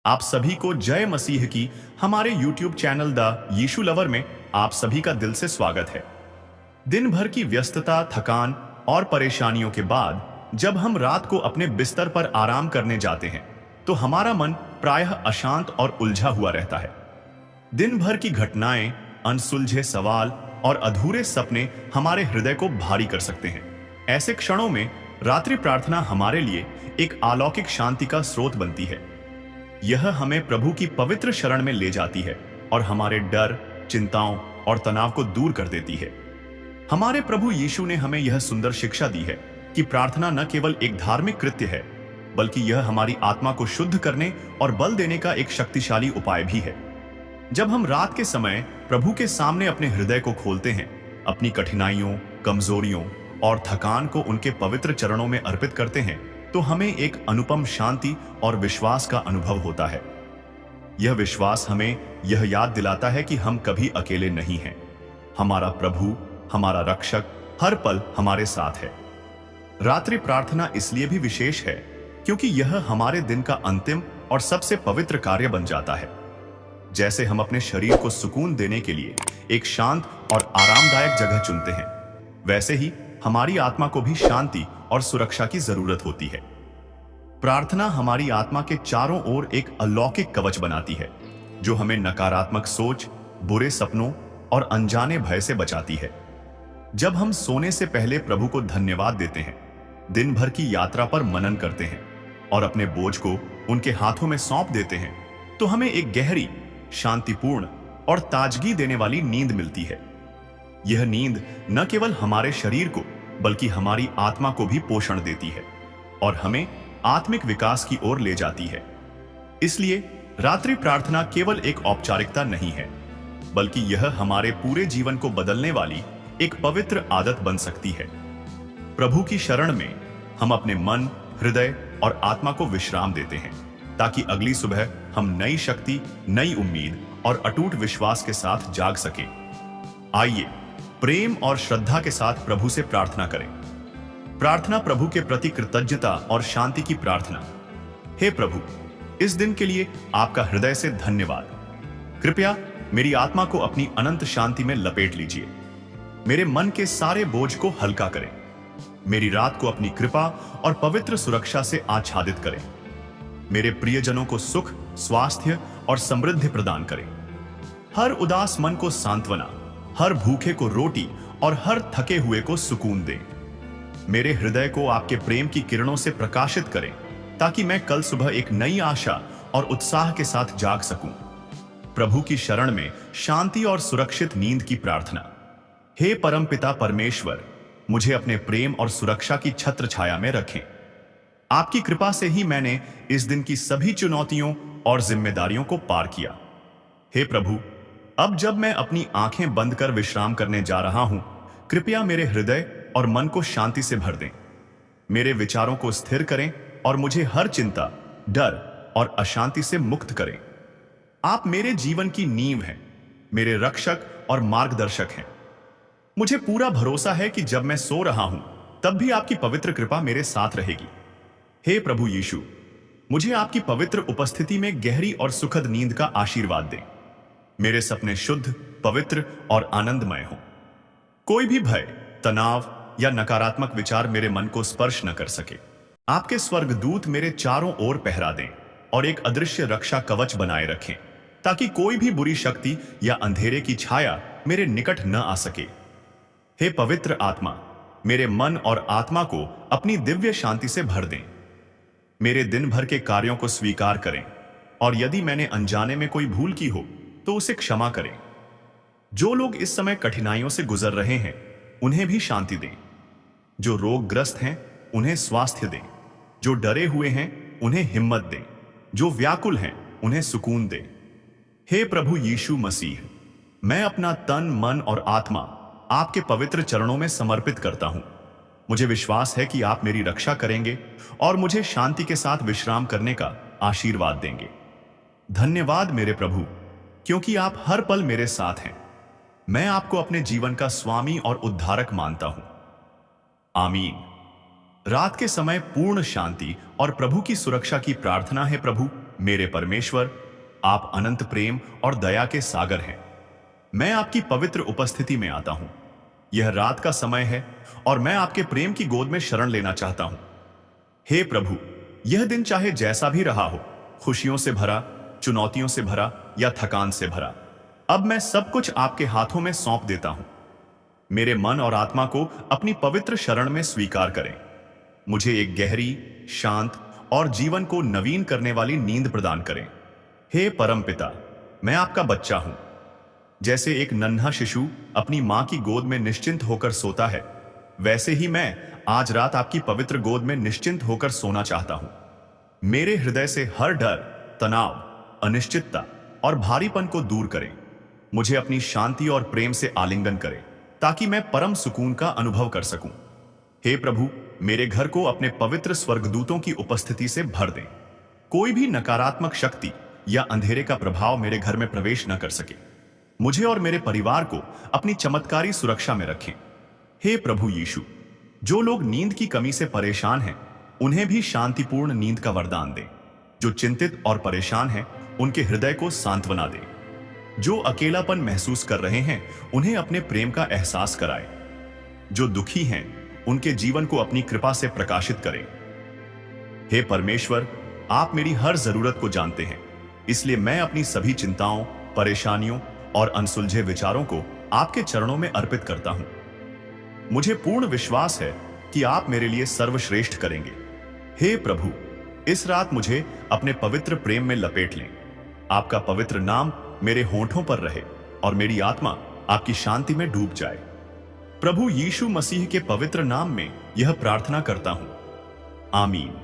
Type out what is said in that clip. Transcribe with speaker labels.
Speaker 1: आप सभी को जय मसीह की हमारे YouTube channel the Yeshu lover में आप सभी का दिल से स्वागत है। दिन भर की व्यस्तता, थकान और परेशानियों के बाद जब हम रात को अपने बिस्तर पर आराम करने जाते हैं तो हमारा मन प्रायः अशांत और उलझा हुआ रहता है। दिन भर की घटनाएं, अनसुलझे सवाल और अधूरे सपने हमारे हृदय को भारी कर सकते हैं। ऐसे क्षणों में रात्रि प्रार्थना हमारे लिए एक अलौकिक शांति का स्रोत बनती है। यह हमें प्रभु की पवित्र शरण में ले जाती है और हमारे डर, चिंताओं और तनाव को दूर कर देती है। हमारे प्रभु यीशु ने हमें यह सुंदर शिक्षा दी है कि प्रार्थना न केवल एक धार्मिक कृत्य है, बल्कि यह हमारी आत्मा को शुद्ध करने और बल देने का एक शक्तिशाली उपाय भी है। जब हम रात के समय प्रभु के सामने अपने हृदय को खोलते हैं, अपनी कठिनाइयों, कमजोरियों और थकान को उनके पवित्र चरणों में अर्पित करते हैं, तो हमें एक अनुपम शांति और विश्वास का अनुभव होता है। यह विश्वास हमें यह याद दिलाता है कि हम कभी अकेले नहीं हैं। हमारा प्रभु, हमारा रक्षक हर पल हमारे साथ है। रात्रि प्रार्थना इसलिए भी विशेष है क्योंकि यह हमारे दिन का अंतिम और सबसे पवित्र कार्य बन जाता है। जैसे हम अपने शरीर को सुकून देने के लिए एक शांत और आरामदायक जगह चुनते हैं, वैसे ही हमारी आत्मा को भी शांति और सुरक्षा की जरूरत होती है। प्रार्थना हमारी आत्मा के चारों ओर एक अलौकिक कवच बनाती है, जो हमें नकारात्मक सोच, बुरे सपनों और अनजाने भय से बचाती है। जब हम सोने से पहले प्रभु को धन्यवाद देते हैं, दिन भर की यात्रा पर मनन करते हैं और अपने बोझ को उनके हाथों में सौंप देते हैं, तो हमें एक गहरी, शांतिपूर्ण और ताजगी देने वाली नींद मिलती है। यह नींद न केवल हमारे शरीर को बल्कि हमारी आत्मा को भी पोषण देती है और हमें आत्मिक विकास की ओर ले जाती है। इसलिए रात्रि प्रार्थना केवल एक औपचारिकता नहीं है, बल्कि यह हमारे पूरे जीवन को बदलने वाली एक पवित्र आदत बन सकती है। प्रभु की शरण में हम अपने मन, हृदय और आत्मा को विश्राम देते हैं, ताकि अगली सुबह हम नई शक्ति, नई उम्मीद और अटूट विश्वास के साथ जाग सकें। आइए प्रेम और श्रद्धा के साथ प्रभु से प्रार्थना करें। प्रार्थना प्रभु के प्रति कृतज्ञता और शांति की प्रार्थना। हे प्रभु, इस दिन के लिए आपका हृदय से धन्यवाद। कृपया मेरी आत्मा को अपनी अनंत शांति में लपेट लीजिए। मेरे मन के सारे बोझ को हल्का करें। मेरी रात को अपनी कृपा और पवित्र सुरक्षा से आच्छादित करें। मेरे प्रियजनों को सुख, स्वास्थ्य और समृद्धि प्रदान करें। हर उदास मन को सांत्वना, हर भूखे को रोटी और हर थके हुए को सुकून दें। मेरे हृदय को आपके प्रेम की किरणों से प्रकाशित करें, ताकि मैं कल सुबह एक नई आशा और उत्साह के साथ जाग सकूं। प्रभु की शरण में शांति और सुरक्षित नींद की प्रार्थना। हे परमपिता परमेश्वर, मुझे अपने प्रेम और सुरक्षा की छत्र छाया में रखें। आपकी कृपा से ही मैंने इस दिन की सभी चुनौतियों और जिम्मेदारियों को पार किया। हे प्रभु, अब जब मैं अपनी आंखें बंद कर विश्राम करने जा रहा हूं, कृपया मेरे हृदय और मन को शांति से भर दें। मेरे विचारों को स्थिर करें और मुझे हर चिंता, डर और अशांति से मुक्त करें। आप मेरे जीवन की नींव हैं, मेरे रक्षक और मार्गदर्शक हैं। मुझे पूरा भरोसा है कि जब मैं सो रहा हूं, तब भी आपकी पवित्र कृपा मेरे साथ रहेगी। हे प्रभु यीशु, मुझे आपकी पवित्र उपस्थिति में गहरी और सुखद नींद का आशीर्वाद दें। मेरे सपने शुद्ध, पवित्र और आनंदमय हों। कोई भी भय, तनाव या नकारात्मक विचार मेरे मन को स्पर्श न कर सके। आपके स्वर्गदूत मेरे चारों ओर पहरा दें और एक अदृश्य रक्षा कवच बनाए रखें, ताकि कोई भी बुरी शक्ति या अंधेरे की छाया मेरे निकट न आ सके। हे पवित्र आत्मा, मेरे मन और आत्मा को अपनी दिव्य शांति से भर दें। मेरे दिन भर के कार्यों को स्वीकार करें और यदि मैंने अनजाने में कोई भूल की हो तो उसे क्षमा करें। जो लोग इस समय कठिनाइयों से गुजर रहे हैं, उन्हें भी शांति दें। जो रोगग्रस्त हैं, उन्हें स्वास्थ्य दें। जो डरे हुए हैं, उन्हें हिम्मत दें। जो व्याकुल हैं, उन्हें सुकून दें। हे प्रभु यीशु मसीह, मैं अपना तन, मन और आत्मा आपके पवित्र चरणों में समर्पित करता हूं। मुझे विश्वास है कि आप मेरी रक्षा करेंगे और मुझे शांति के साथ विश्राम करने का आशीर्वाद देंगे। धन्यवाद मेरे प्रभु, क्योंकि आप हर पल मेरे साथ हैं। मैं आपको अपने जीवन का स्वामी और उद्धारक मानता हूं। आमीन। रात के समय पूर्ण शांति और प्रभु की सुरक्षा की प्रार्थना है। प्रभु, मेरे परमेश्वर, आप अनंत प्रेम और दया के सागर हैं। मैं आपकी पवित्र उपस्थिति में आता हूं। यह रात का समय है और मैं आपके प्रेम की गोद में शरण लेना चाहता हूं। हे प्रभु, यह दिन चाहे जैसा भी रहा हो, खुशियों से भरा, चुनौतियों से भरा या थकान से भरा, अब मैं सब कुछ आपके हाथों में सौंप देता हूं। मेरे मन और आत्मा को अपनी पवित्र शरण में स्वीकार करें। मुझे एक गहरी, शांत और जीवन को नवीन करने वाली नींद प्रदान करें। हे परमपिता, मैं आपका बच्चा हूं। जैसे एक नन्हा शिशु अपनी मां की गोद में निश्चिंत होकर सोता है, वैसे ही मैं आज रात आपकी पवित्र गोद में निश्चिंत होकर सोना चाहता हूं। मेरे हृदय से हर डर, तनाव, अनिश्चितता और भारीपन को दूर करें। मुझे अपनी शांति और प्रेम से आलिंगन करें ताकि मैं परम सुकून का अनुभव कर सकूं। हे प्रभु, मेरे घर को अपने पवित्र स्वर्गदूतों की उपस्थिति से भर दें। कोई भी नकारात्मक शक्ति या अंधेरे का प्रभाव मेरे घर में प्रवेश न कर सके। मुझे और मेरे परिवार को अपनी चमत्कारी सुरक्षा में रखें। हे प्रभु यीशु, जो लोग नींद की कमी से परेशान हैं, उन्हें भी शांतिपूर्ण नींद का वरदान दें। जो चिंतित और परेशान हैं, उनके हृदय को सांत्वना दें। जो अकेलापन महसूस कर रहे हैं, उन्हें अपने प्रेम का एहसास कराएं। जो दुखी हैं, उनके जीवन को अपनी कृपा से प्रकाशित करें। हे परमेश्वर, आप मेरी हर जरूरत को जानते हैं, इसलिए मैं अपनी सभी चिंताओं, परेशानियों और अनसुलझे विचारों को आपके चरणों में अर्पित करता हूं। मुझे पूर्ण विश्वास है कि आप मेरे लिए सर्वश्रेष्ठ करेंगे। हे प्रभु, इस रात मुझे अपने पवित्र प्रेम में लपेट लें। आपका पवित्र नाम मेरे होठों पर रहे और मेरी आत्मा आपकी शांति में डूब जाए। प्रभु यीशु मसीह के पवित्र नाम में यह प्रार्थना करता हूं। आमीन।